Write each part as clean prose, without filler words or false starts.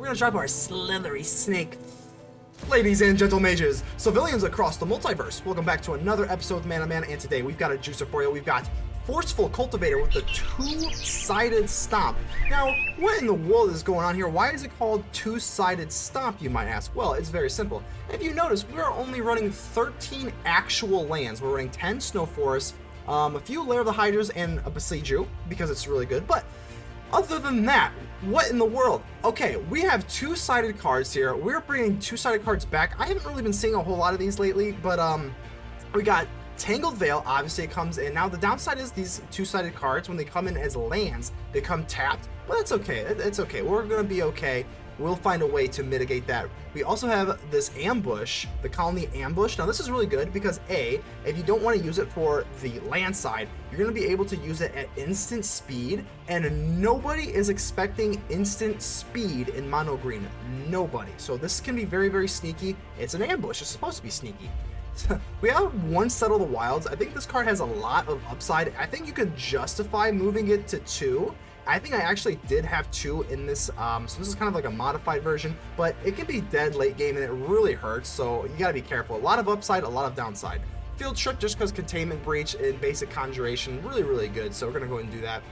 gonna drop our slithery snake. Ladies and gentle mages, civilians across the multiverse, welcome back to another episode of Man of Man, and today we've got a juicer for you. We've got Forceful Cultivator with the two-sided stomp. Now, what in the world is going on here? Why is it called two-sided stomp, you might ask? Well, it's very simple. If you notice, we're only running 13 actual lands. We're running 10 snow forests, a few Lair of the Hydras, and a Boseiju, because it's really good. But other than that, what in the world? Okay, we have two-sided cards here. We're bringing two-sided cards back. I haven't really been seeing a whole lot of these lately, but we got Tangled Veil, obviously it comes in. Now the downside is these two-sided cards, when they come in as lands, they come tapped, but that's okay. It's okay. We're gonna be okay. We'll find a way to mitigate that. We also have this ambush, the Khalni Ambush. Now this is really good because A, if you don't want to use it for the land side, you're going to be able to use it at instant speed, and nobody is expecting instant speed in mono green. Nobody. So this can be very, very sneaky. It's an ambush. It's supposed to be sneaky. We have one Settle the Wilds. I think this card has a lot of upside. I think you could justify moving it to 2. I think I actually did have 2 in this, so this is kind of like a modified version, but it can be dead late game and it really hurts, so you gotta be careful. A lot of upside, a lot of downside. Field Trip just because Containment Breach and Basic Conjuration, really, really good, so we're gonna go ahead and do that.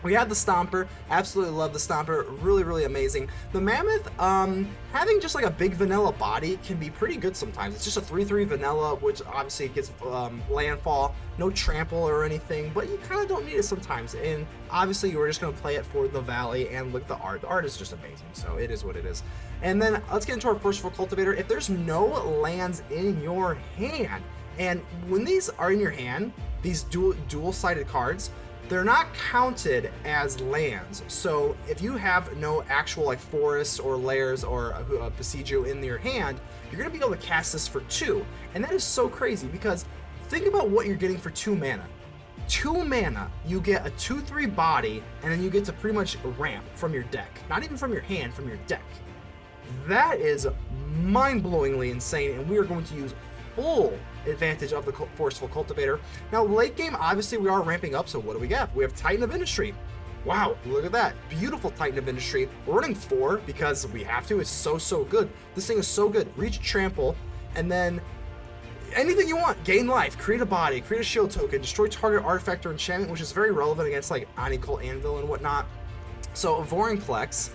We had the Stomper, absolutely love the Stomper, really, really amazing. The Mammoth, having just like a big vanilla body can be pretty good sometimes. It's just a 3/3 vanilla, which obviously gets landfall, no trample or anything, but you kind of don't need it sometimes. And obviously you're just gonna play it for the Valley, and look at the art. The art is just amazing, so it is what it is. And then let's get into our Forceful Cultivator. If there's no lands in your hand, and when these are in your hand, these dual-sided cards, they're not counted as lands. So if you have no actual like forests or lairs or a Boseiju in your hand, you're gonna be able to cast this for 2. And that is so crazy because think about what you're getting for 2 mana. 2 mana, you get a 2/3 body, and then you get to pretty much ramp from your deck. Not even from your hand, from your deck. That is mind-blowingly insane, and we are going to use full advantage of the Forceful Cultivator. Now late game, obviously we are ramping up, so what do we got? We have Titan of Industry. Wow, look at that. Beautiful Titan of Industry. We're running 4 because we have to. It's so good. This thing is so good. Reach, trample, and then anything you want. Gain life, create a body, create a shield token, destroy target artifact or enchantment, which is very relevant against like Unequal Anvil and whatnot. So Vorinclex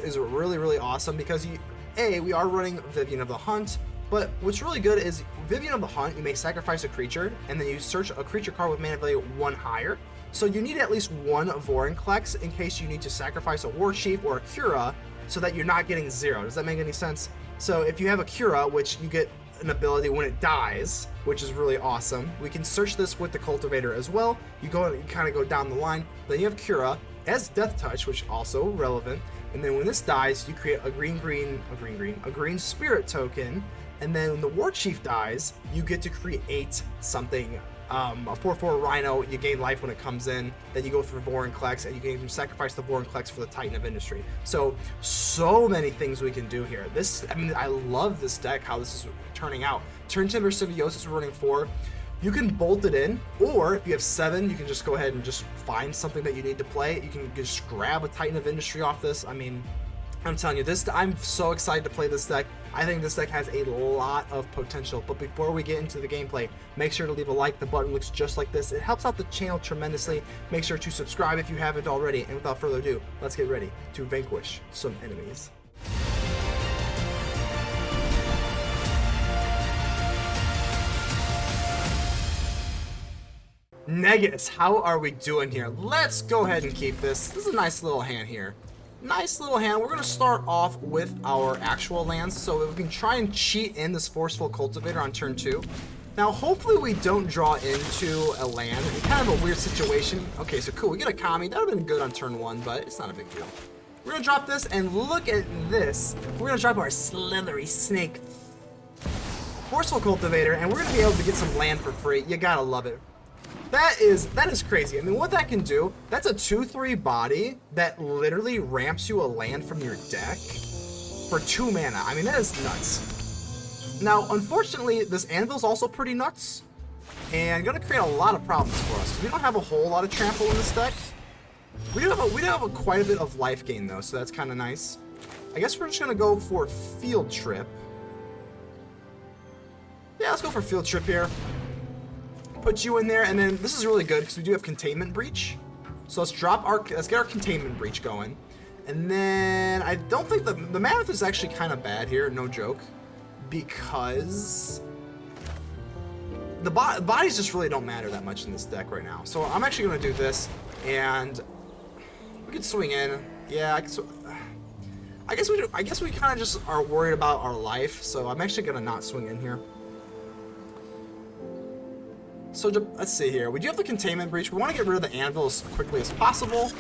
is really, really awesome because we are running Vivien of the Hunt. But what's really good is Vivien of the Hunt, you may sacrifice a creature, and then you search a creature card with mana value 1 higher. So you need at least 1 Vorinclex in case you need to sacrifice a Warchief or a Kura so that you're not getting 0. Does that make any sense? So if you have a Kura, which you get an ability when it dies, which is really awesome, we can search this with the Cultivator as well. You kind of go down the line. Then you have Kura as Death Touch, which is also relevant. And then when this dies, you create a green spirit token. And then when the Warchief dies, you get to create something, a 4/4 Rhino. You gain life when it comes in. Then you go for Vorinclex, and you can even sacrifice the Vorinclex for the Titan of Industry. So many things we can do here. I love this deck, how this is turning out. Turntimber Symbiosis, we're running 4. You can bolt it in, or if you have 7, you can just go ahead and just find something that you need to play. You can just grab a Titan of Industry off this. I mean, I'm telling you, I'm so excited to play this deck. I think this deck has a lot of potential, but before we get into the gameplay, make sure to leave a like. The button looks just like this. It helps out the channel tremendously. Make sure to subscribe if you haven't already, and without further ado, let's get ready to vanquish some enemies. Negus, how are we doing here? Let's go ahead and keep this. This is a nice little hand here. Nice little hand. We're going to start off with our actual lands, so we can try and cheat in this Forceful Cultivator on turn 2. Now, hopefully we don't draw into a land. It's kind of a weird situation. Okay, so cool. We get a Kami. That would have been good on turn 1, but it's not a big deal. We're going to drop this, and look at this. We're going to drop our slithery snake Forceful Cultivator, and we're going to be able to get some land for free. You got to love it. That is crazy. I mean, what that can do, that's a 2/3 body that literally ramps you a land from your deck for 2 mana. I mean, that is nuts. Now, unfortunately, this Anvil's also pretty nuts, and gonna create a lot of problems for us. We don't have a whole lot of trample in this deck. We do have quite a bit of life gain though, so that's kind of nice. I guess we're just gonna go for Field Trip. Yeah, let's go for Field Trip here. Put you in there, and then this is really good because we do have Containment Breach. So let's get our Containment Breach going. And then I don't think the Mammoth is actually kind of bad here, no joke, because the bodies just really don't matter that much in this deck right now. So I'm actually going to do this, and we can swing in. Yeah, I guess we kind of just are worried about our life, so I'm actually going to not swing in here. So let's see here. We do have the Containment Breach. We want to get rid of the Anvil as quickly as possible.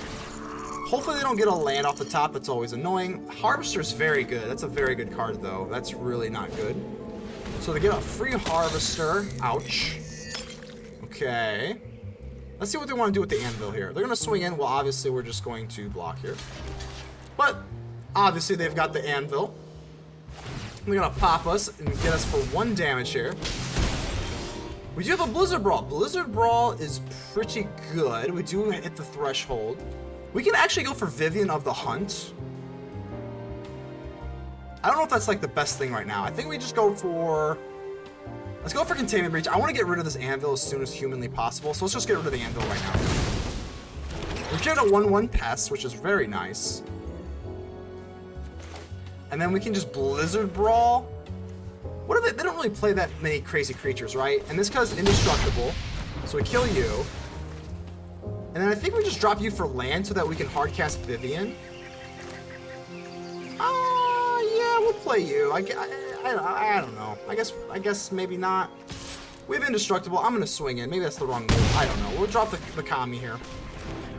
Hopefully they don't get a land off the top. That's always annoying. Harvester's very good. That's a very good card, though. That's really not good. So they get a free Harvester. Ouch. Okay. Let's see what they want to do with the Anvil here. They're going to swing in. Well, obviously, we're just going to block here. But, obviously, they've got the Anvil. They're going to pop us and get us for 1 damage here. We do have a Blizzard Brawl. Blizzard Brawl is pretty good. We do hit the threshold. We can actually go for Vivien of the Hunt. I don't know if that's like the best thing right now. I think we just go for... Let's go for Containment Breach. I want to get rid of this Anvil as soon as humanly possible, so let's just get rid of the Anvil right now. We get a 1/1 Pest, which is very nice. And then we can just Blizzard Brawl. What if they don't really play that many crazy creatures, right? And this guy's indestructible, so we kill you. And then I think we just drop you for land so that we can hardcast Vivien. Yeah, we'll play you. I don't know. I guess maybe not. We have indestructible. I'm gonna swing in. Maybe that's the wrong move. I don't know. We'll drop the Kami here.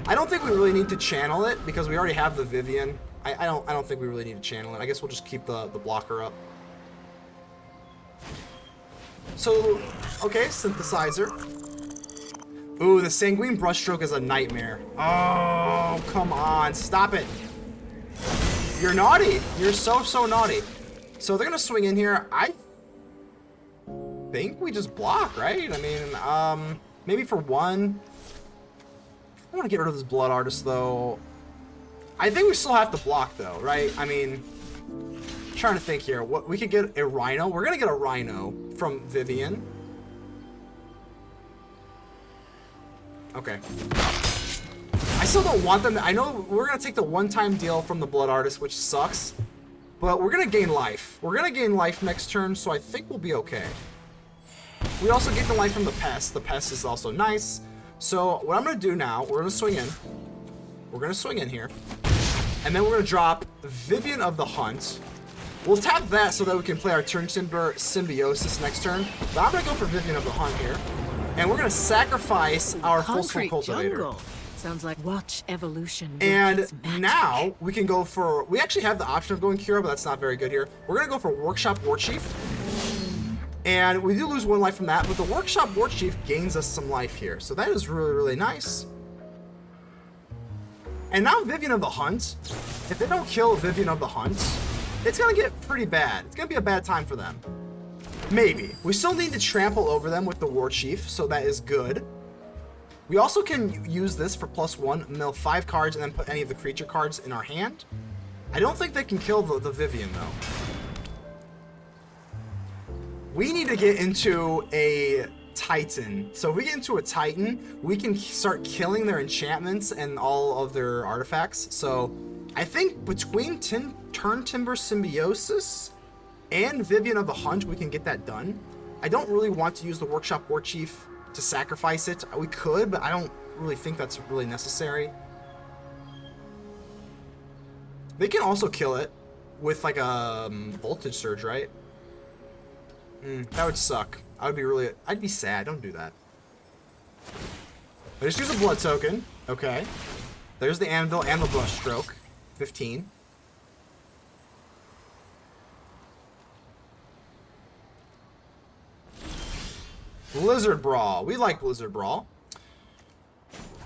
I don't think we really need to channel it because we already have the Vivien. I don't think we really need to channel it. I guess we'll just keep the blocker up. So, okay, Synthesizer. Ooh, the Sanguine Brushstroke is a nightmare. Oh, come on, stop it. You're naughty. You're so naughty. So they're gonna swing in here. I think we just block, right? I mean, maybe for 1. I want to get rid of this Blood Artist, though. I think we still have to block, though, right? I mean, I'm trying to think here. What we could get a Rhino. We're gonna get a Rhino from Vivien. Okay. I still don't want them. I know we're gonna take the one-time deal from the Blood Artist, which sucks, but we're gonna gain life. We're gonna gain life next turn, so I think we'll be okay. We also get the life from the Pest. The Pest is also nice. So what I'm gonna do now, we're gonna swing in. We're gonna swing in here, and then we're gonna drop Vivien of the Hunt. We'll tap that so that we can play our Turntimber Symbiosis next turn. But I'm gonna go for Vivien of the Hunt here, and we're gonna sacrifice our Forceful Cultivator. Jungle. Sounds like watch evolution. And now we can go for. We actually have the option of going Kura, but that's not very good here. We're gonna go for Workshop Warchief, and we do lose 1 life from that. But the Workshop Warchief gains us some life here, so that is really nice. And now Vivien of the Hunt. If they don't kill Vivien of the Hunt, it's gonna get pretty bad. It's gonna be a bad time for them. Maybe. We still need to trample over them with the Warchief, so that is good. We also can use this for +1, mill 5 cards, and then put any of the creature cards in our hand. I don't think they can kill the Vivien, though. We need to get into a Titan. So if we get into a Titan, we can start killing their enchantments and all of their artifacts. So I think between Turntimber Symbiosis and Vivien of the Hunt, we can get that done. I don't really want to use the Workshop Warchief to sacrifice it. We could, but I don't really think that's really necessary. They can also kill it with like a Voltage Surge, right? That would suck. I'd be sad. Don't do that. I just use a blood token. Okay. There's the Anvil and the Brushstroke. 15. Blizzard Brawl. We like Blizzard Brawl.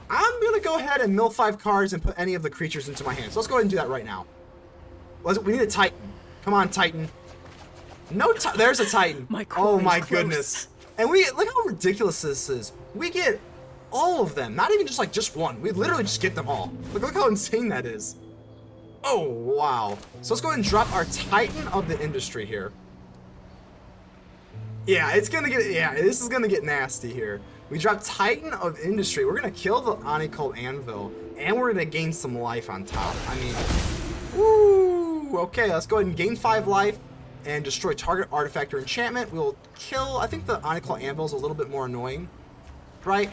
I'm going to go ahead and mill 5 cards and put any of the creatures into my hand. So let's go ahead and do that right now. We need a Titan. Come on, Titan. No, there's a Titan. Oh my goodness. And look how ridiculous this is. We get all of them. Not even just one. We literally just get them all. Look how insane that is. Oh, wow. So let's go ahead and drop our Titan of the Industry here. Yeah, it's gonna get, yeah, this is gonna get nasty here. We drop Titan of Industry. We're gonna kill the Onicult Anvil, and we're gonna gain some life on top. I mean, woo! Okay, let's go ahead and gain 5 life and destroy target artifact or enchantment. We'll kill, I think the Onicult Anvil is a little bit more annoying, right?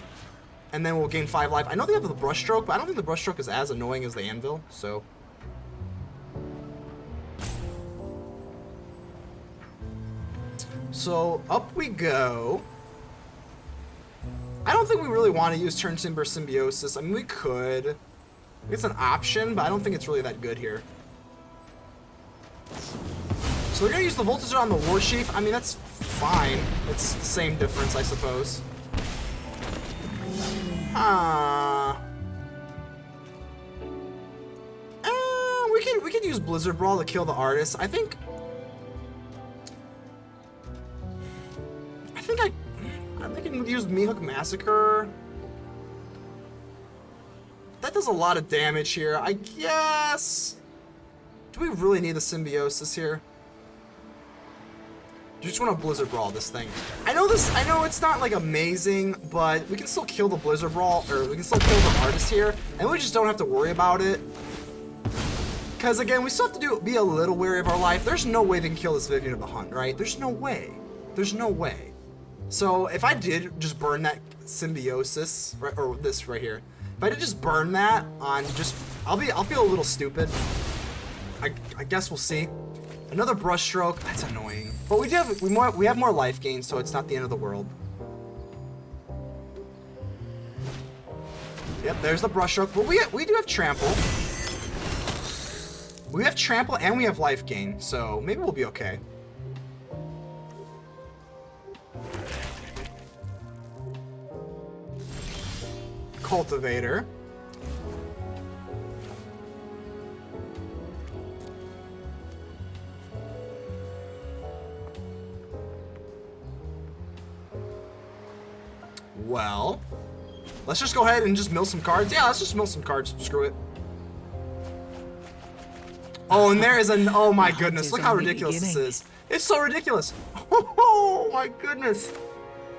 And then we'll gain 5 life. I know they have the Brushstroke, but I don't think the Brushstroke is as annoying as the Anvil, so. So, up we go. I don't think we really want to use Turntimber Symbiosis. I mean, we could. It's an option, but I don't think it's really that good here. So we're going to use the Voltage on the Warchief. I mean, that's fine. It's the same difference, I suppose. We could use Blizzard Brawl to kill the artist. I think I can use Mihawk Massacre. That does a lot of damage here, I guess. Do we really need a Symbiosis here? Do you just want to Blizzard Brawl this thing? I know it's not like amazing, but we can still kill the Blizzard Brawl, or we can still kill the artist here, and we just don't have to worry about it. Because again, we still have to be a little wary of our life. There's no way they can kill this Vivien of the Hunt, right? There's no way. There's no way. So if I did just burn that Symbiosis, right, or this right here, if I did just burn that on just, I'll feel a little stupid. I guess we'll see. Another Brushstroke, that's annoying. But we have more life gain, so it's not the end of the world. Yep, there's the Brushstroke. But we do have Trample. We have Trample and we have life gain, so maybe we'll be okay. Cultivator. Well, let's just go ahead and just mill some cards. Yeah, let's just mill some cards. Screw it. Oh, and there is an, oh my goodness, look how ridiculous this is. It's so ridiculous. Oh my goodness.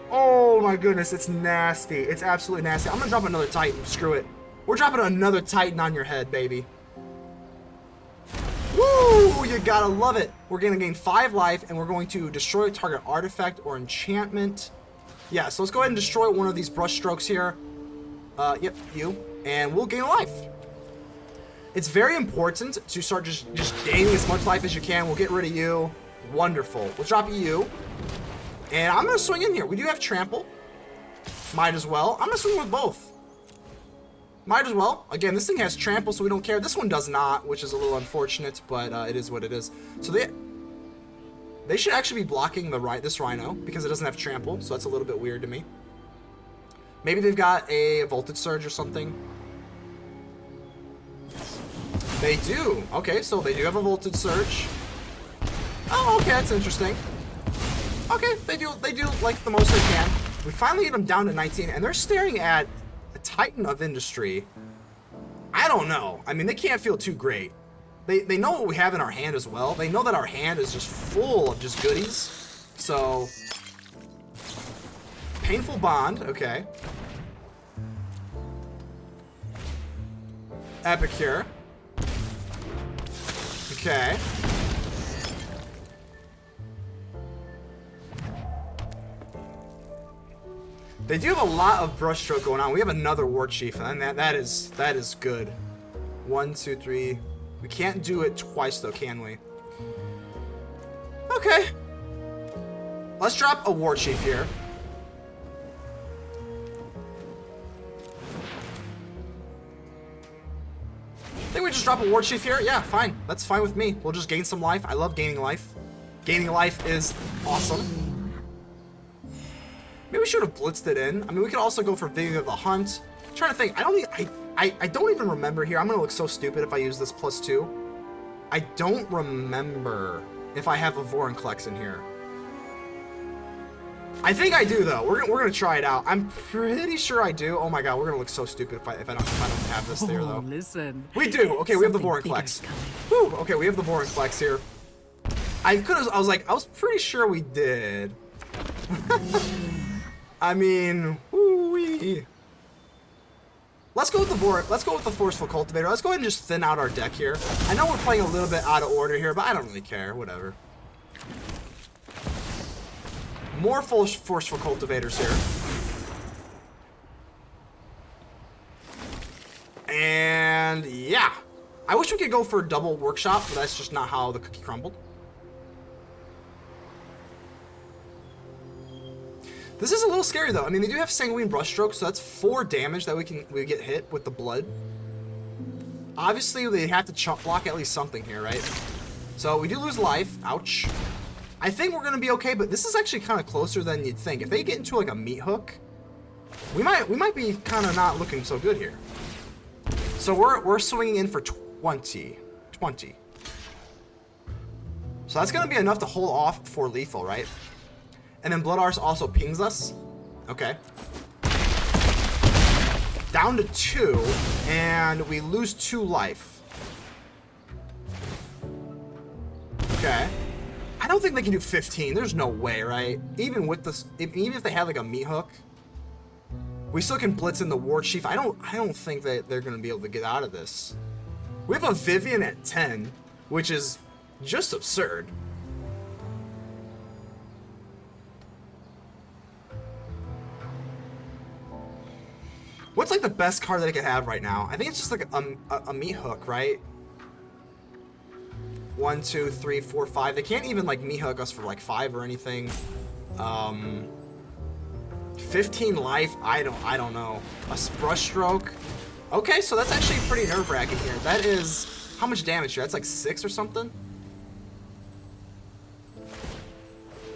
Oh my goodness, it's nasty. It's absolutely nasty. I'm gonna drop another Titan, screw it. We're dropping another Titan on your head, baby. Woo, you gotta love it. We're gonna gain 5 life and we're going to destroy a target artifact or enchantment. Yeah, so let's go ahead and destroy one of these Brushstrokes here. Yep, you. And we'll gain life. It's very important to start just gaining as much life as you can. We'll get rid of you. Wonderful. We'll drop you. And I'm going to swing in here. We do have Trample. Might as well. I'm going to swing with both. Might as well. Again, this thing has Trample, so we don't care. This one does not, which is a little unfortunate, but it is what it is. So they should actually be blocking this Rhino because it doesn't have Trample, so that's a little bit weird to me. Maybe they've got a Voltage Surge or something. They do. Okay, so they do have a Voltage Surge. Oh, okay, that's interesting. Okay, they do like the most they can. We finally get them down to 19, and they're staring at a Titan of Industry. I don't know. I mean, they can't feel too great. They know what we have in our hand as well. They know that our hand is just full of just goodies. So, Painful Bond, okay. Epicure. Okay. They do have a lot of Brushstroke going on. We have another Warchief, and that is good. 1, 2, 3. We can't do it twice though, can we? Okay. Let's drop a Warchief here. I think we just drop a Warchief here. Yeah, fine. That's fine with me. We'll just gain some life. I love gaining life. Gaining life is awesome. Maybe we should have blitzed it in. I mean, we could also go for Vivien of the Hunt. I'm trying to think. I don't even remember here. I'm gonna look so stupid if I use this +2. I don't remember if I have a Vorinclex in here. I think I do though. We're gonna try it out. I'm pretty sure I do. Oh my god, we're gonna look so stupid if I don't have this there though. Listen. We do. Okay, we have the Vorinclex. Whew, okay, we have the Vorinclex here. I was pretty sure we did. I mean, woo-wee. Let's go with the Forceful Cultivator. Let's go ahead and just thin out our deck here. I know we're playing a little bit out of order here, but I don't really care. Whatever. More Forceful Cultivators here. And yeah. I wish we could go for double Workshop, but that's just not how the cookie crumbled. This is a little scary though. I mean, they do have Sanguine Brushstroke, so that's 4 damage that we get hit with the blood. Obviously, they have to chump block at least something here, right? So we do lose life. Ouch. I think we're gonna be okay, but this is actually kind of closer than you'd think. If they get into like a meat hook, we might be kind of not looking so good here. So we're swinging in for 20. So that's gonna be enough to hold off for lethal, right? And then Blood Arse also pings us. Okay. Down to 2, and we lose 2 life. Okay. I don't think they can do 15. There's no way, right? Even with this, even if they have like a meat hook, we still can blitz in the Warchief. I don't think that they're gonna be able to get out of this. We have a Vivien at 10, which is just absurd. What's like the best card that I could have right now? I think it's just like a meat hook, right? 1, 2, 3, 4, 5. They can't even like meat hook us for like 5 or anything. 15 life. I don't know. A Brushstroke. Okay, so that's actually pretty nerve-wracking here. That is how much damage here? That's like 6 or something.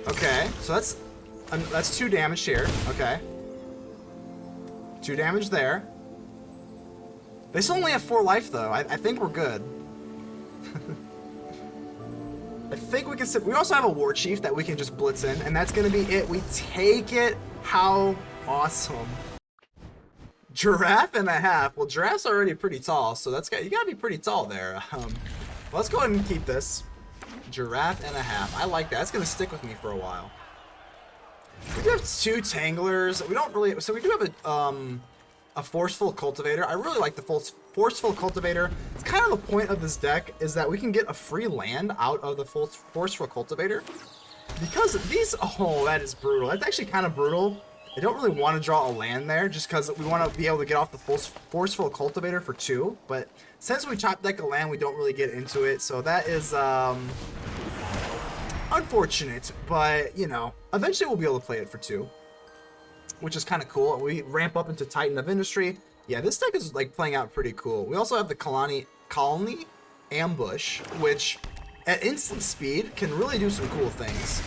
Okay, so that's 2 damage here. Okay. 2 damage there. They still only have 4 life though. I think we're good. I think we can sit. We also have a Warchief that we can just blitz in, and that's gonna be it. We take it. How awesome. Giraffe and a half. Well, Giraffe's already pretty tall, so you gotta be pretty tall there. Let's go ahead and keep this. Giraffe and a half. I like that. That's gonna stick with me for a while. We do have 2 Tanglers. We don't really. So we do have a Forceful Cultivator. I really like the Forceful Cultivator. It's kind of the point of this deck is that we can get a free land out of the Forceful Cultivator. Because these, oh, that is brutal. That's actually kind of brutal. I don't really want to draw a land there just because we want to be able to get off the Forceful Cultivator for 2. But since we top deck a land, we don't really get into it. So that is unfortunate. But, you know, eventually we'll be able to play it for 2. Which is kind of cool. We ramp up into Titan of Industry. Yeah, this deck is like playing out pretty cool. We also have the Khalni Ambush, which at instant speed can really do some cool things.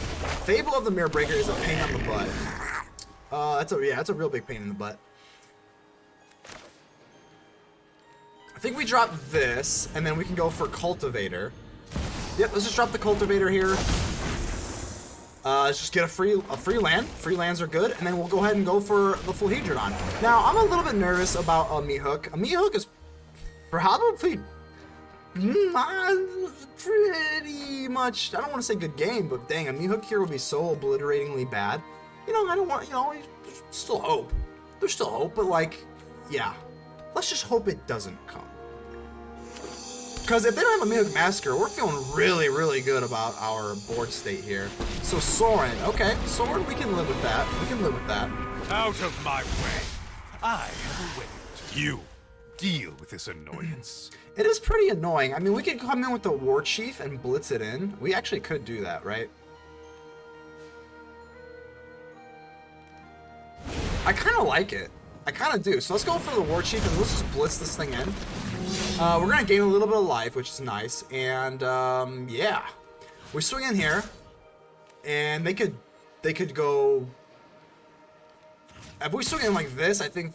Fable of the Mirror Breaker is a pain on the butt. That's a real big pain in the butt. I think we drop this, and then we can go for Cultivator. Yep, let's just drop the Cultivator here. Let's just get a free land. Free lands are good, and then we'll go ahead and go for the full Hydra. Now, I'm a little bit nervous about a meat hook. A meat hook is probably pretty much, I don't want to say good game, but dang, a meat hook here would be so obliteratingly bad. You know, I don't want, you know, there's still hope. There's still hope, but like, yeah. Let's just hope it doesn't come. Because if they don't have a Mythic Massacre, we're feeling really, really good about our board state here. So Sorin, okay, Sorin, we can live with that. We can live with that. Out of my way. I have a way. You deal with this annoyance. It is pretty annoying. I mean, we could come in with the Warchief and blitz it in. We actually could do that, right? I kind of like it. I kind of do. So let's go for the Warchief and let's just blitz this thing in. We're going to gain a little bit of life, which is nice. And, yeah. We swing in here. And they could go... If we swing in like this, I think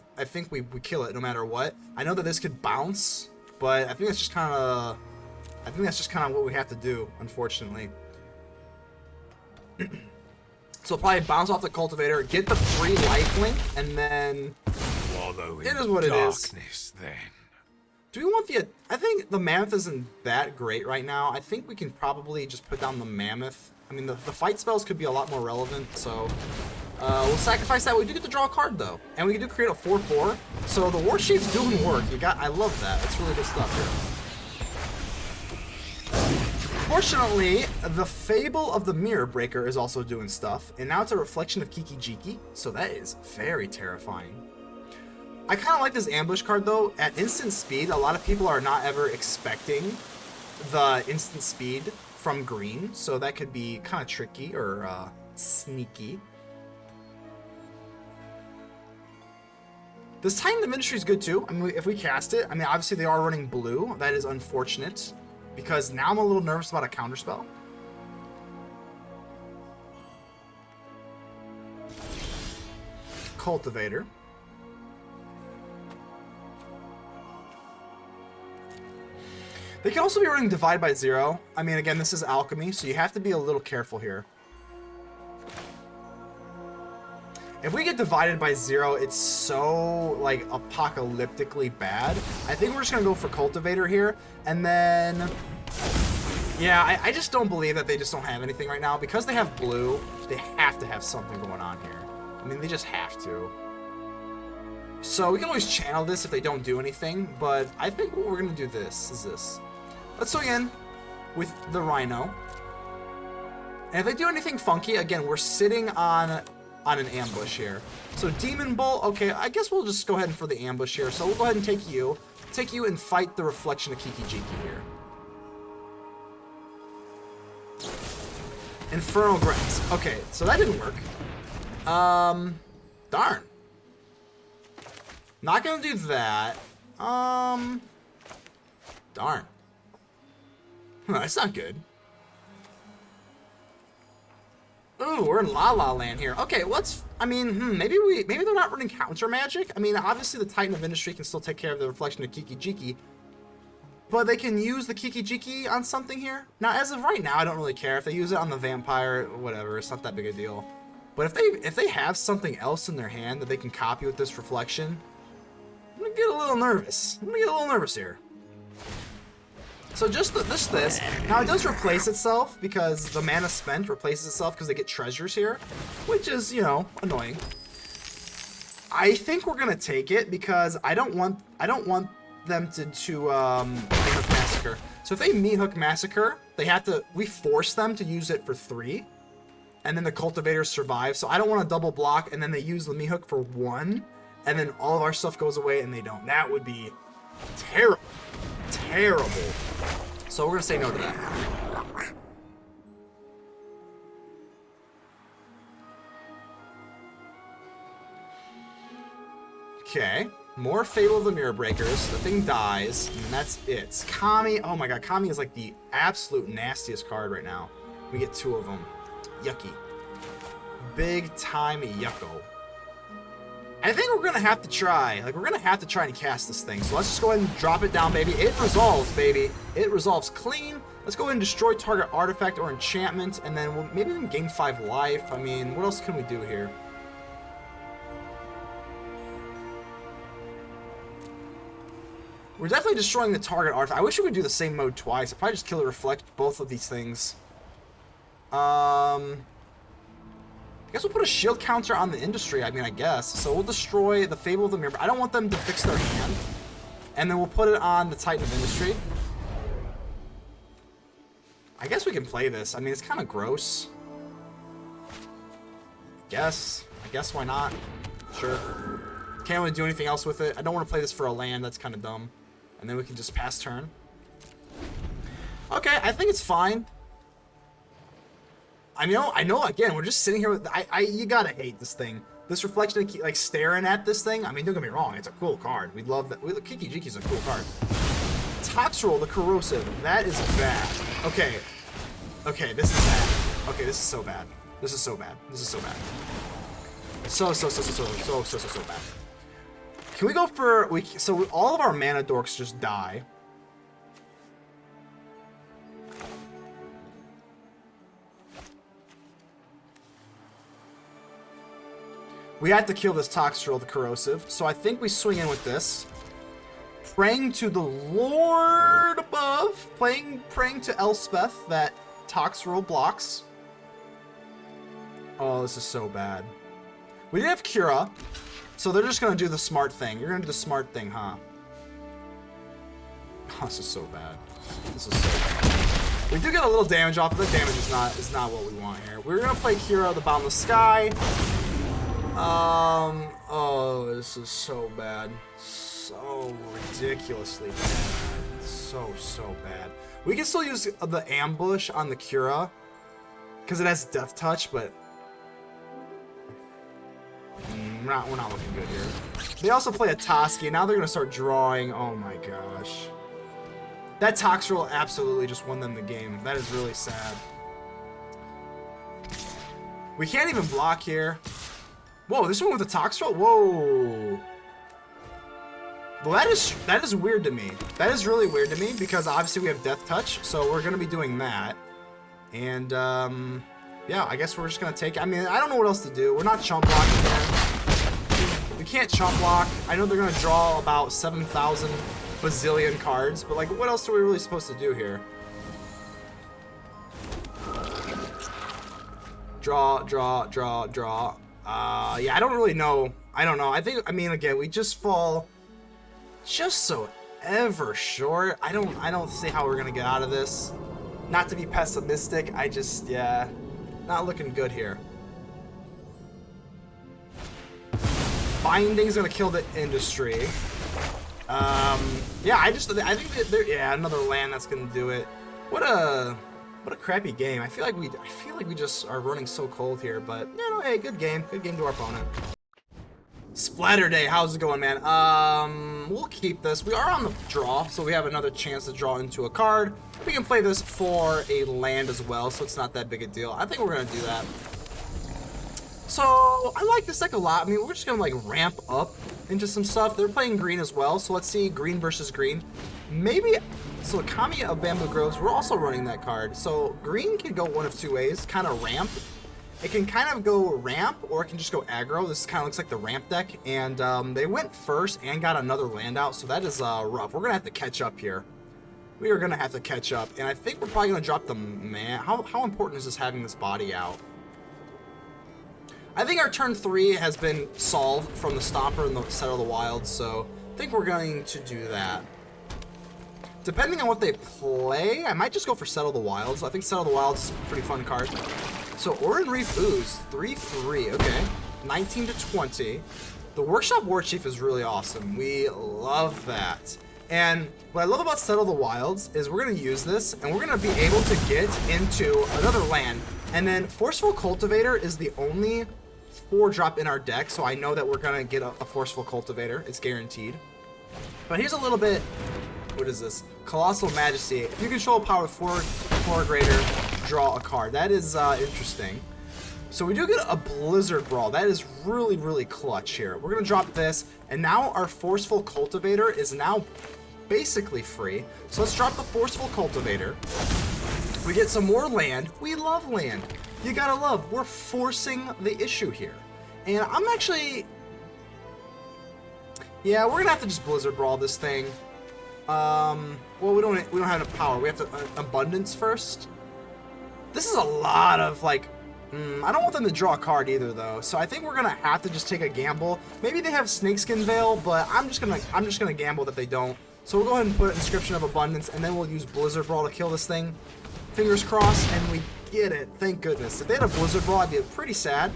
we kill it no matter what. I know that this could bounce, but I think that's just kind of... what we have to do, unfortunately. So probably bounce off the Cultivator, get the free lifelink, and then Wallow in it is what it is. darkness, then. Do we want the... I think the Mammoth isn't that great right now. I think we can probably just put down the Mammoth. I mean, the fight spells could be a lot more relevant, so... we'll sacrifice that. We do get to draw a card, though. And we do create a 4/4. So the Warchief's doing work. I love that. That's really good stuff here. Fortunately, the Fable of the Mirror Breaker is also doing stuff. And now it's a reflection of Kiki-Jiki. So that is very terrifying. I kind of like this ambush card, though. At instant speed, a lot of people are not ever expecting the instant speed from green. So that could be kind of tricky or sneaky. This Titan of Industry is good, too. I mean, if we cast it, I mean, obviously they are running blue. That is unfortunate, because now I'm a little nervous about a counterspell. Cultivator. They can also be running Divide by 0. I mean, again, this is Alchemy, so you have to be a little careful here. If we get divided by 0, it's so, like, apocalyptically bad. I think we're just going to go for Cultivator here. And then... yeah, I just don't believe that they just don't have anything right now. Because they have blue, they have to have something going on here. I mean, they just have to. So we can always channel this if they don't do anything. But I think what we're going to do is this. Let's swing in with the Rhino. And if they do anything funky, again, we're sitting on an ambush here. So Demon Bull, okay, I guess we'll just go ahead and for the ambush here. So we'll go ahead and take you and fight the reflection of Kiki-Jiki here. Infernal Grasp. Okay, so that didn't work. Darn. Not gonna do that. Darn. That's not good. Ooh, we're in La La Land here. Okay, let's... I mean, maybe they're not running counter magic. I mean, obviously the Titan of Industry can still take care of the reflection of Kiki-Jiki. But they can use the Kiki-Jiki on something here. Now, as of right now, I don't really care. If they use it on the vampire, whatever, it's not that big a deal. But if they have something else in their hand that they can copy with this reflection, I'm gonna get a little nervous. Here. So just this. Now it does replace itself because the mana spent replaces itself because they get treasures here, which is, you know, annoying. I think we're gonna take it because I don't want them to Meathook Massacre. So if they Meathook Massacre, we force them to use it for 3, and then the Cultivators survive. So I don't want to double block, and then they use the Meathook for 1, and then all of our stuff goes away and they don't. That would be terrible. Terrible. So we're gonna say no to that. Okay. More Fable of the Mirror Breakers. The thing dies, and that's it. Kami. Oh my god, Kami is like the absolute nastiest card right now. We get 2 of them. Yucky. Big time yucko. I think we're gonna have to try. Like, we're gonna have to try and cast this thing. So let's just go ahead and drop it down, baby. It resolves, baby. It resolves clean. Let's go ahead and destroy target artifact or enchantment, and then maybe we can gain 5 life. I mean, what else can we do here? We're definitely destroying the target artifact. I wish we could do the same mode twice. I'd probably just kill or reflect both of these things. I guess we'll put a shield counter on the industry, I mean, I guess. So we'll destroy the Fable of the Mirror. I don't want them to fix their hand. And then we'll put it on the Titan of Industry. I guess we can play this. I mean, it's kind of gross. I guess why not? Sure. Can't really do anything else with it. I don't want to play this for a land. That's kind of dumb. And then we can just pass turn. Okay, I think it's fine. I know. Again, we're just sitting here with. You gotta hate this thing. This reflection, like staring at this thing. I mean, don't get me wrong. It's a cool card. We love that. Kiki-Jiki's a cool card. Toxroll, the Corrosive. That is bad. Okay. Okay, this is bad. Okay, this is so bad. This is so bad. This is so bad. So bad. Can we go for so all of our mana dorks just die. We have to kill this Toxtril, the Corrosive. So I think we swing in with this. Praying to the Lord above. Praying to Elspeth that Toxtril blocks. Oh, this is so bad. We did have Kura, so they're just going to do the smart thing. You're going to do the smart thing, huh? Oh, this is so bad. This is so bad. We do get a little damage off, but the damage is not what we want here. We're going to play Kura, the Boundless Sky. Oh, this is so bad. So ridiculously bad. So bad. We can still use the ambush on the Kura because it has Death Touch, but we're not looking good here. They also play a Toski, and now they're going to start drawing. Oh my gosh. That Toxtril absolutely just won them the game. That is really sad. We can't even block here. Whoa, this one with the Toxtril? Whoa. Well, that is weird to me. That is really weird to me because obviously we have Death Touch, so we're going to be doing that. And, yeah, I guess we're just going to take it. I mean, I don't know what else to do. We're not chump blocking here. We can't chump block. I know they're going to draw about 7,000 bazillion cards, but, like, what else are we really supposed to do here? Draw. Yeah, I don't really know. I don't know. I mean, again, we just fall just so ever short. I don't see how we're going to get out of this. Not to be pessimistic, yeah, not looking good here. Binding's gonna kill the industry. Yeah, I think that yeah, another land that's gonna do it. What a crappy game. I feel like we just are running so cold here, but you know, hey, good game to our opponent. Splatter Day, how's it going, man? We'll keep this. We are on the draw, so we have another chance to draw into a card. We can play this for a land as well, so it's not that big a deal. I think we're gonna do that. So I like this deck a lot. I mean, we're just gonna like ramp up into some stuff. They're playing green as well, so let's see green versus green. Maybe so. Kami of Bamboo Groves. We're also running that card. So green can go one of two ways. Kind of ramp. It can kind of go ramp, or it can just go aggro. This kind of looks like the ramp deck, and they went first and got another land out, so that is rough. We're gonna have to catch up here. We are gonna have to catch up, and I think we're probably gonna drop the man. How important is this having this body out? I think our turn 3 has been solved from the Stomper and the Settle the Wilds, so I think we're going to do that. Depending on what they play, I might just go for Settle the Wilds. I think Settle the Wilds is a pretty fun card. So Orin Reef Ooze, 3/3, okay. 19 to 20. The Workshop Warchief is really awesome. We love that. And what I love about Settle the Wilds is we're going to use this, and we're going to be able to get into another land. And then Forceful Cultivator is the only 4-drop in our deck, so I know that we're going to get a Forceful Cultivator. It's guaranteed. But here's a little bit... What is this? Colossal Majesty. If you control a power of 4 or greater, draw a card. That is interesting. So we do get a Blizzard Brawl. That is really, really clutch here. We're going to drop this, and now our Forceful Cultivator is now basically free. So let's drop the Forceful Cultivator. We get some more land. We love land. You gotta love. We're forcing the issue here. And I'm actually... Yeah, we're going to have to just Blizzard Brawl this thing. Well, we don't have enough power. We have to abundance first. This is a lot of like I don't want them to draw a card either though. So I think we're gonna have to just take a gamble. Maybe they have Snakeskin Veil, but I'm just gonna gamble that they don't. So we'll go ahead and put Inscription of Abundance, and then we'll use Blizzard Brawl to kill this thing. Fingers crossed, and we get it. Thank goodness. If they had a Blizzard Brawl, I'd be pretty sad.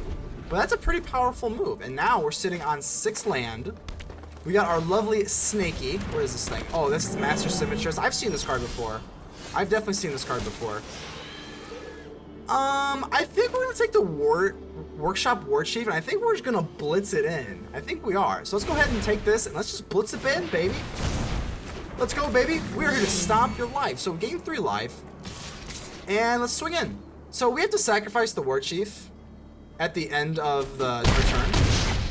But that's a pretty powerful move. And now we're sitting on 6 land. We got our lovely Snakey. What is this thing? Oh, this is Master Symmetrist. I've seen this card before. I've definitely seen this card before. I think we're going to take the Workshop Warchief, and I think we're just going to blitz it in. I think we are. So let's go ahead and take this, and let's just blitz it in, baby. Let's go, baby. We are here to stomp your life. So gain 3 life, and let's swing in. So we have to sacrifice the Warchief at the end of the turn.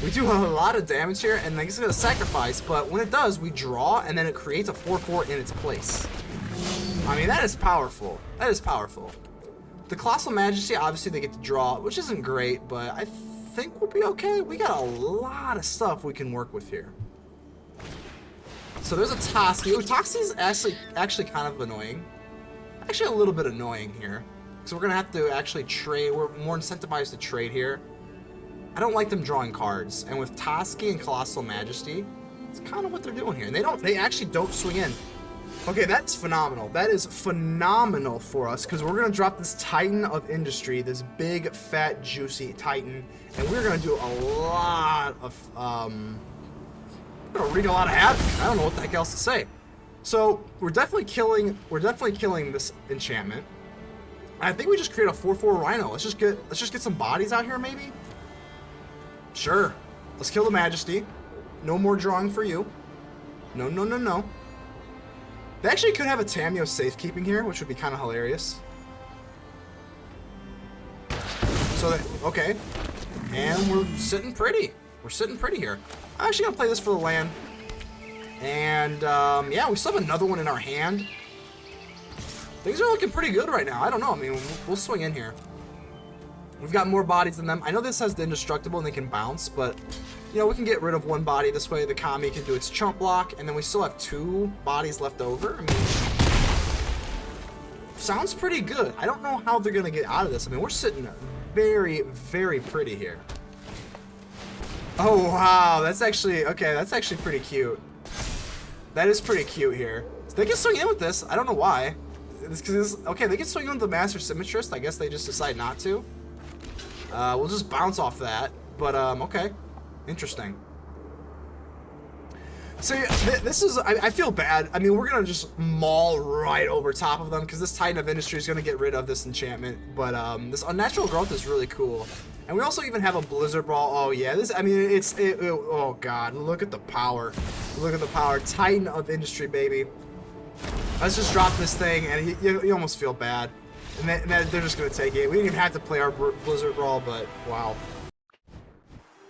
We do a lot of damage here, and it's going to sacrifice, but when it does, we draw, and then it creates a 4/4 in its place. I mean, that is powerful. That is powerful. The Colossal Majesty, obviously, they get to draw, which isn't great, but I think we'll be okay. We got a lot of stuff we can work with here. So there's a Toxie. Oh, Toxie is actually kind of annoying. Actually, a little bit annoying here. So we're gonna have to actually trade. We're more incentivized to trade here. I don't like them drawing cards, and with Toxie and Colossal Majesty, it's kind of what they're doing here. And they actually don't swing in. Okay, that's phenomenal. That is phenomenal for us because we're gonna drop this Titan of Industry, this big, fat, juicy Titan, and we're gonna do a lot of we're gonna wreak a lot of havoc. I don't know what the heck else to say. So we're definitely killing this enchantment. I think we just create a 4/4 Rhino. Let's just get some bodies out here, maybe. Sure. Let's kill the Majesty. No more drawing for you. No, no, no, no. They actually could have a Tamiyo safekeeping here, which would be kind of hilarious. So, okay. And we're sitting pretty. We're sitting pretty here. I'm actually going to play this for the land. And, yeah, we still have another one in our hand. Things are looking pretty good right now. I don't know. I mean, we'll swing in here. We've got more bodies than them. I know this has the indestructible and they can bounce, but, you know, we can get rid of one body this way. The Kami can do its chump block, and then we still have 2 bodies left over. I mean, sounds pretty good. I don't know how they're going to get out of this. I mean, we're sitting very, very pretty here. Oh, wow. That's actually, okay, that's actually pretty cute. That is pretty cute here. So they can swing in with this. I don't know why. It's because, okay, they can swing in with the Master Symmetrist. I guess they just decide not to. We'll just bounce off that. But, okay. Interesting. So, this is, I feel bad. I mean, we're going to just maul right over top of them because this Titan of Industry is going to get rid of this enchantment. But, this Unnatural Growth is really cool. And we also even have a Blizzard Brawl. Oh, yeah. This, I mean, oh, God. Look at the power. Look at the power. Titan of Industry, baby. Let's just drop this thing, and you almost feel bad. And then they're just going to take it. We didn't even have to play our Blizzard Brawl, but wow.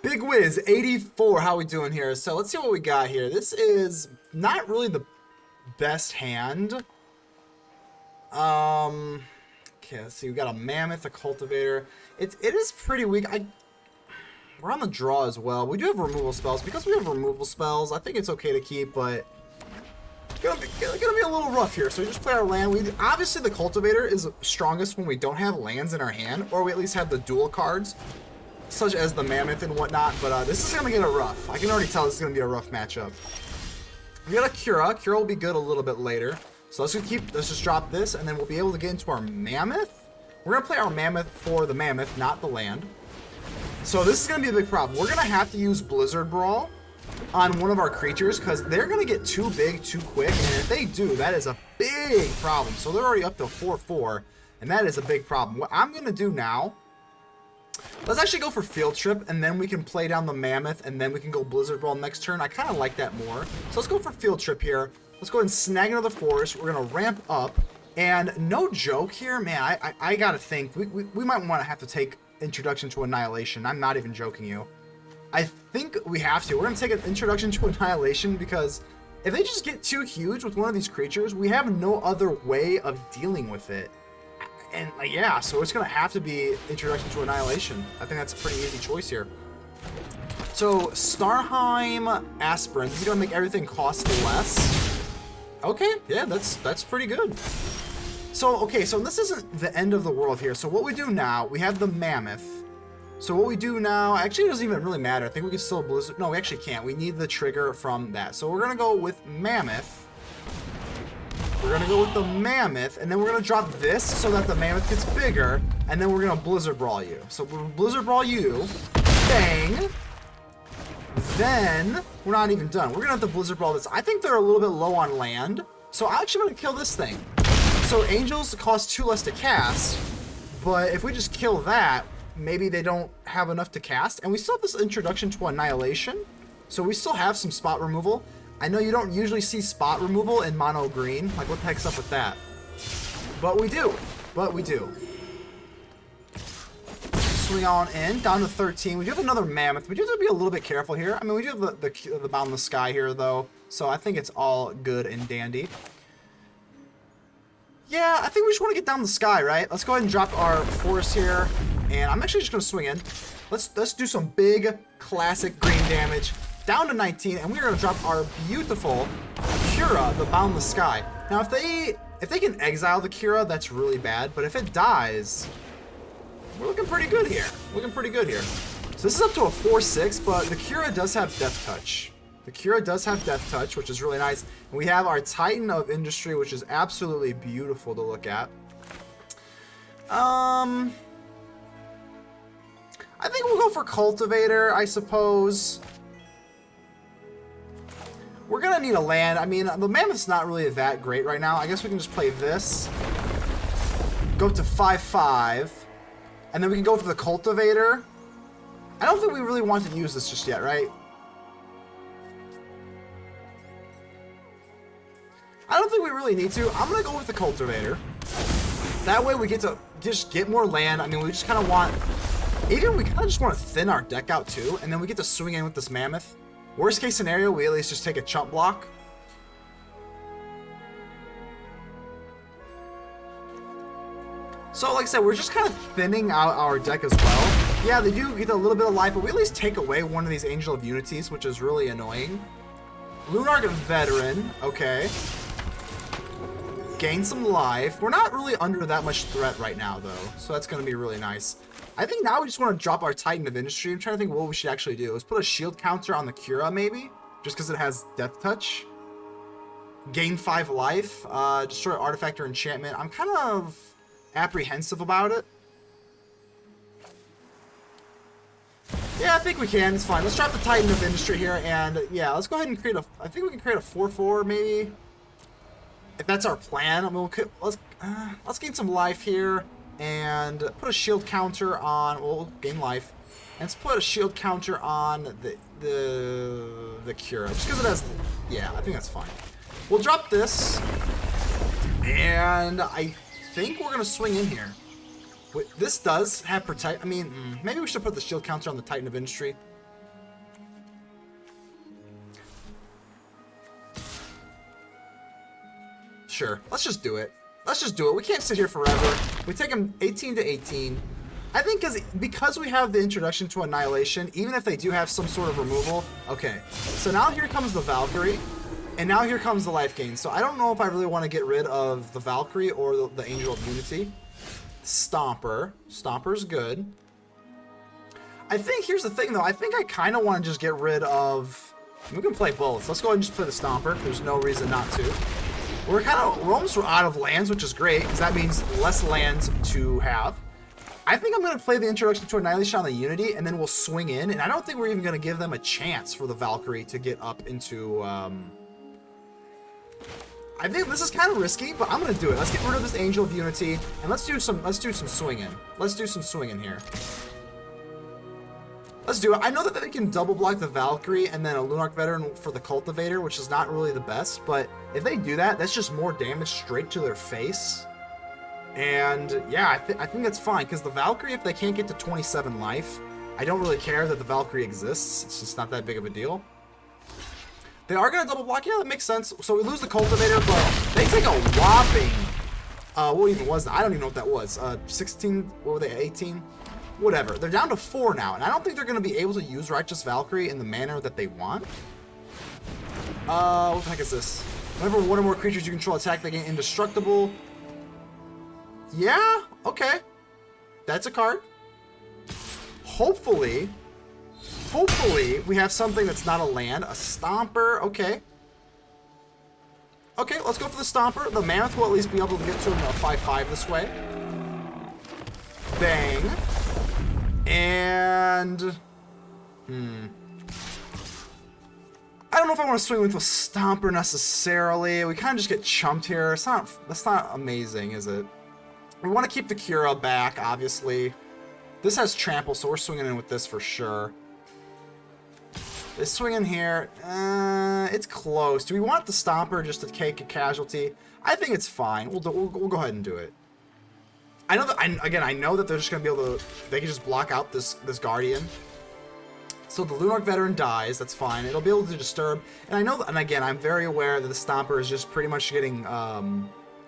Big Wiz, 84. How we doing here? So let's see what we got here. This is not really the best hand. Okay, let's see. We got a Mammoth, a Cultivator. It is pretty weak. We're on the draw as well. We do have removal spells. Because we have removal spells, I think it's okay to keep, but it's gonna be a little rough here. So we just play our land. Obviously the Cultivator is strongest when we don't have lands in our hand, or we at least have the dual cards, such as the Mammoth and whatnot. But this is gonna get a rough. I can already tell this is gonna be a rough matchup. We got a Kura. Kura will be good a little bit later. So let's just drop this, and then we'll be able to get into our Mammoth. We're gonna play our Mammoth for the Mammoth, not the land. So this is gonna be a big problem. We're gonna have to use Blizzard Brawl on one of our creatures because they're gonna get too big too quick, and if they do, that is a big problem. So they're already up to 4/4, and that is a big problem. What I'm gonna do now, let's actually go for Field Trip, and then we can play down the Mammoth, and then we can go Blizzard Brawl next turn. I kind of like that more. So let's go for Field Trip here. Let's go ahead and snag another forest. We're gonna ramp up, and no joke here, man. I gotta think we might want to have to take Introduction to Annihilation. I'm not even joking you. I think we have to. We're going to take an Introduction to Annihilation because if they just get too huge with one of these creatures, we have no other way of dealing with it. And yeah, so it's going to have to be Introduction to Annihilation. I think that's a pretty easy choice here. So Starheim Aspirant. This is going to make everything cost less. Okay, yeah, that's pretty good. So, okay, so this isn't the end of the world here. So what we do now, we have the Mammoth. So what we do now, actually it doesn't even really matter. I think we can still Blizzard. No, we actually can't. We need the trigger from that. So we're going to go with Mammoth. We're going to go with the Mammoth, and then we're going to drop this so that the Mammoth gets bigger, and then we're going to Blizzard Brawl you. So we'll Blizzard Brawl you. Bang. Then, we're not even done. We're going to have to Blizzard Brawl this. I think they're a little bit low on land. So I'm actually going to kill this thing. So Angels cost 2 less to cast, but if we just kill that, maybe they don't have enough to cast. And we still have this Introduction to Annihilation, so we still have some spot removal. I know you don't usually see spot removal in mono green. Like, what the heck's up with that? But we do. But we do. Swing on in, down to 13. We do have another Mammoth. We do have to be a little bit careful here. I mean, we do have the Boundless Sky here, though, so I think it's all good and dandy. Yeah, I think we just want to get down the sky, right? Let's go ahead and drop our forest here. And I'm actually just going to swing in. Let's do some big classic green damage. Down to 19, and we're going to drop our beautiful Kura, the Boundless Sky. Now, if they can exile the Kura, that's really bad. But if it dies, we're looking pretty good here. So this is up to a 4/6, but the Kura does have Death Touch. Which is really nice. And we have our Titan of Industry, which is absolutely beautiful to look at. I think we'll go for Cultivator, I suppose. We're gonna need a land. I mean, the Mammoth's not really that great right now. I guess we can just play this. Go to 5/5. And then we can go for the Cultivator. I don't think we really want to use this just yet, right? I don't think we really need to. I'm gonna go with the Cultivator. That way we get to just get more land. I mean, we just kind of want... Even we kind of just want to thin our deck out too, and then we get to swing in with this Mammoth. Worst case scenario, we at least just take a chump block. So like I said, we're just kind of thinning out our deck as well. Yeah, they do get a little bit of life, but we at least take away one of these Angel of Unities, which is really annoying. Lunarch Veteran, okay. Gain some life. We're not really under that much threat right now, though, so that's going to be really nice. I think now we just want to drop our Titan of Industry. I'm trying to think what we should actually do. Let's put a shield counter on the Kura, maybe? Just because it has Death Touch. Gain 5 life. Destroy artifact or enchantment. I'm kind of apprehensive about it. Yeah, I think we can. It's fine. Let's drop the Titan of Industry here, and yeah, let's go ahead and create a... I think we can create a 4/4, maybe? If that's our plan. I mean, let's gain some life here. And put a shield counter on, we'll gain life. And let's put a shield counter on the Kura. Just because it has, yeah, I think that's fine. We'll drop this. And I think we're going to swing in here. This does have protect, I mean, maybe we should put the shield counter on the Titan of Industry. Sure, let's just do it. We can't sit here forever. We take them 18 to 18. I think because we have the introduction to Annihilation, even if they do have some sort of removal. Okay, so now here comes the Valkyrie, and now here comes the life gain. So I don't know if I really want to get rid of the Valkyrie or the Angel of Unity. Stomper. Stomper's good. I think, here's the thing though, I think I kind of want to just get rid of... We can play both. Let's go ahead and just play the Stomper. There's no reason not to. We're almost out of lands, which is great, because that means less lands to have. I think I'm going to play the introduction to Annihilation on the Unity, and then we'll swing in, and I don't think we're even going to give them a chance for the Valkyrie to get up into, I think this is kind of risky, but I'm going to do it. Let's get rid of this Angel of Unity, and let's do some swinging. Let's do some swinging here. Let's do it. I know that they can double block the Valkyrie and then a Lunarch Veteran for the Cultivator, which is not really the best, but if they do that, that's just more damage straight to their face. And yeah, I think that's fine, because the Valkyrie, if they can't get to 27 life, I don't really care that the Valkyrie exists. It's just not that big of a deal. They are going to double block. Yeah, that makes sense. So we lose the Cultivator, but they take a whopping... what even was that? I don't even know what that was. 16... What were they? 18? Whatever. They're down to 4 now, and I don't think they're going to be able to use Righteous Valkyrie in the manner that they want. What the heck is this? Whenever one or more creatures you control attack, they gain indestructible. Yeah, okay. That's a card. Hopefully, we have something that's not a land. A Stomper, okay. Okay, let's go for the Stomper. The Mammoth will at least be able to get to him a 5/5 this way. Bang. And... I don't know if I want to swing with a Stomper necessarily. We kind of just get chumped here. That's not amazing, is it? We want to keep the Kura back, obviously. This has Trample, so we're swinging in with this for sure. This swing in here, it's close. Do we want the Stomper just to take a casualty? I think it's fine. We'll go ahead and do it. I know that, I know that they're just going to be able to, they can just block out this Guardian. So the Lunarch Veteran dies, that's fine. It'll be able to disturb. And I know, and again, I'm very aware that the Stomper is just pretty much getting,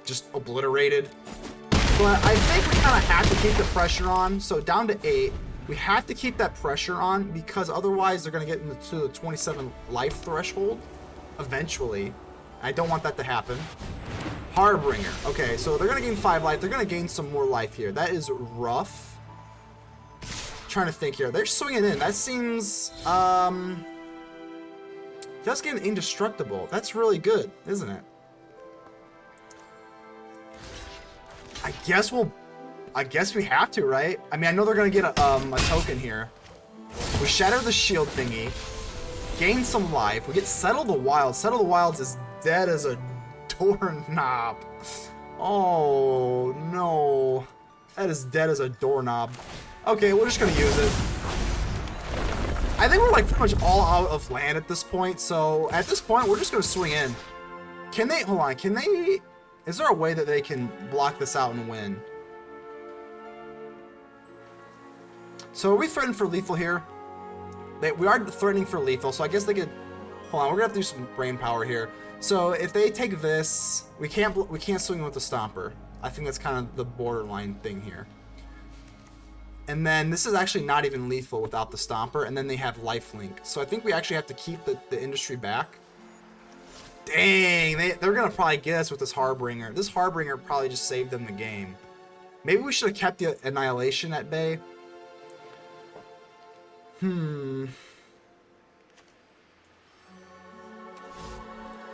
just obliterated. But I think we kind of have to keep the pressure on. So down to 8. We have to keep that pressure on because otherwise they're going to get into the 27 life threshold eventually. I don't want that to happen. Harbinger. Okay, so they're going to gain 5 life. They're going to gain some more life here. That is rough. Trying to think here. They're swinging in. That seems... That's getting indestructible. That's really good, isn't it? I guess we have to, right? I mean, I know they're gonna get a token here. We shatter the shield thingy, gain some life. We get Settle the Wilds. Settle the Wilds is dead as a doorknob. Oh no, that is dead as a doorknob. Okay, we're just gonna use it. I think we're like pretty much all out of land at this point. So at this point, we're just gonna swing in. Can they? Hold on. Can they? Is there a way that they can block this out and win? So are we threatened for lethal here? We are threatening for lethal, so I guess they could... Hold on, we're gonna have to do some brain power here. So if they take this, we can't swing with the Stomper. I think that's kind of the borderline thing here. And then this is actually not even lethal without the Stomper, and then they have lifelink. So I think we actually have to keep the industry back. Dang, they're gonna probably get us with this Harbinger. This Harbinger probably just saved them the game. Maybe we should have kept the Annihilation at bay. Well,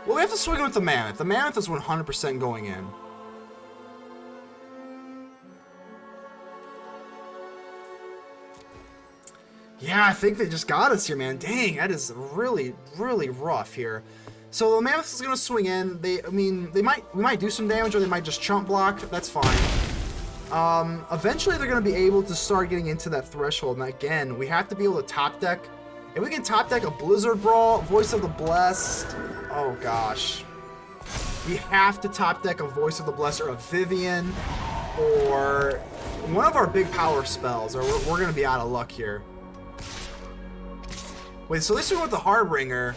we have to swing with the Mammoth. The Mammoth is 100% going in. Yeah, I think they just got us here, man. Dang, that is really, really rough here. So the Mammoth is gonna swing in. We might do some damage, or they might just chump block. That's fine. Eventually they're gonna be able to start getting into that threshold. And again, we have to be able to top deck. If we can top deck a Blizzard Brawl, Voice of the Blessed. Oh gosh, we have to top deck a Voice of the Blessed or a Vivien, or one of our big power spells, or we're gonna be out of luck here. Wait, so this one with the Harbinger.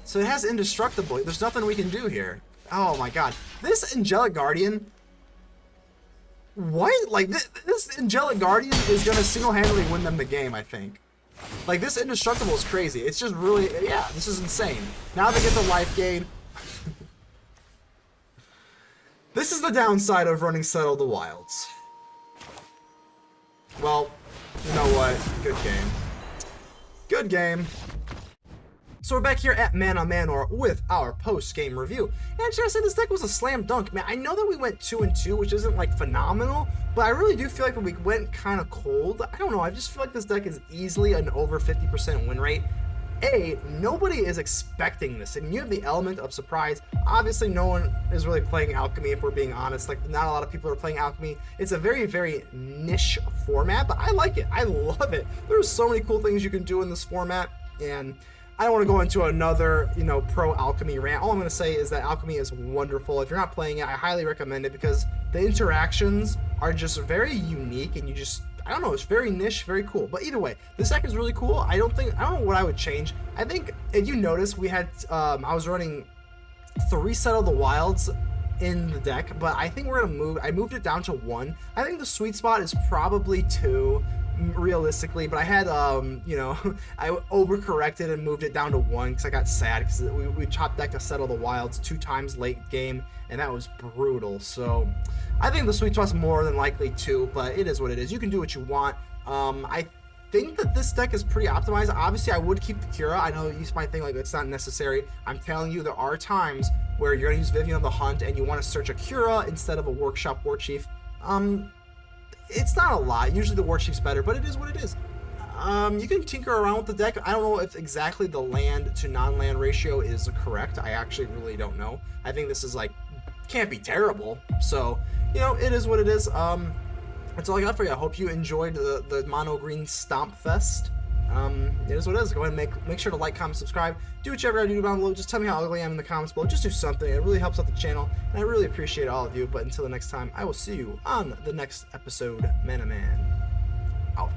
So it has indestructible. There's nothing we can do here. Oh my god. This Angelic Guardian... What? Like, this Angelic Guardian is going to single-handedly win them the game, I think. Like, this indestructible is crazy. It's just really... Yeah, this is insane. Now they get the life gain. This is the downside of running Settle the Wilds. Well, you know what? Good game. Good game. So we're back here at Mana Manor with our post-game review. And should I say this deck was a slam dunk? Man, I know that we went 2-2, which isn't like phenomenal, but I really do feel like when we went kind of cold, I don't know, I just feel like this deck is easily an over 50% win rate. Nobody is expecting this, and you have the element of surprise. Obviously, no one is really playing Alchemy, if we're being honest. Like, not a lot of people are playing Alchemy. It's a very, very niche format, but I like it. I love it. There's so many cool things you can do in this format, and I don't want to go into another, pro Alchemy rant. All I'm going to say is that Alchemy is wonderful. If you're not playing it, I highly recommend it because the interactions are just very unique, and I don't know, it's very niche, very cool. But either way, this deck is really cool. I don't know what I would change. I think if you notice, we had, I was running 3 Settle the Wilds in the deck, but I think I moved it down to 1. I think the sweet spot is probably 2. Realistically, but I had I overcorrected and moved it down to 1 because I got sad because we top decked to Settle the Wilds 2 times late game, and that was brutal. So I think the sweet spot's more than likely 2, but it is what it is. You can do what you want. I think that this deck is pretty optimized. Obviously, I would keep the Kura. I know you might think like it's not necessary. I'm telling you, there are times where you're gonna use Vivien on the hunt and you want to search a Kura instead of a Workshop Warchief. It's not a lot. Usually the Warchief's better, but it is what it is. You can tinker around with the deck. I don't know if exactly the land to non-land ratio is correct. I actually really don't know. I think this is can't be terrible. So, it is what it is. That's all I got for you. I hope you enjoyed the Mono Green Stomp Fest. It is what it is. Go ahead and make sure to like, comment, subscribe. Do whichever I do down below. Just tell me how ugly I am in the comments below. Just do something. It really helps out the channel, and I really appreciate all of you. But until the next time, I will see you on the next episode. Man, out.